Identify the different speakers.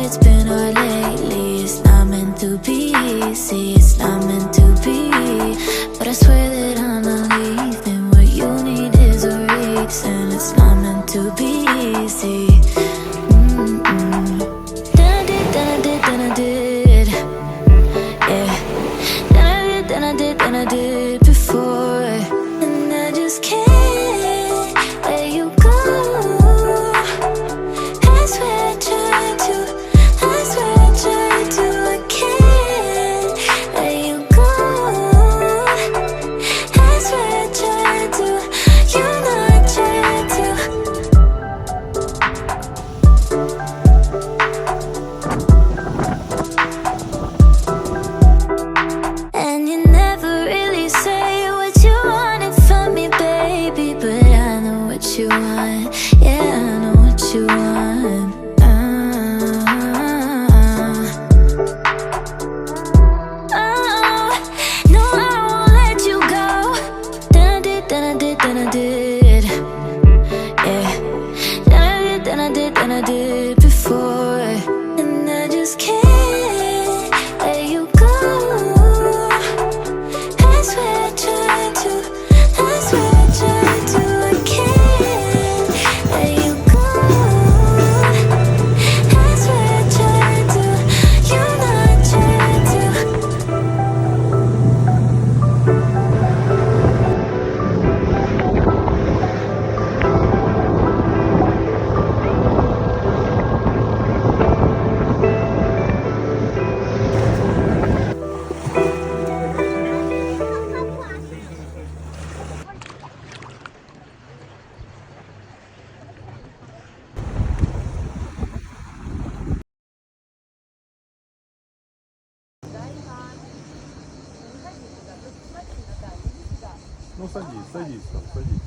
Speaker 1: it's been hard lately. It's not meant to be easy, it's not meant to be. But I swear that I'm not leaving. What you need is a reason. It's not meant to be easy. Then I did, yeah. Then I did before. And I just can't let you go. I swear I tried to, I can't let you go. I swear I tried to, you know I tried to. And you never really say what you wanted from me, baby. But I know what you want, yeah, I know what you want. Oh, no, I won't let you go. Then I did, yeah. Then I did before. And I just can't let you go. I swear I tried to, I can't let you go. I swear I tried to, you know I tried to.
Speaker 2: Ну садись там, садись.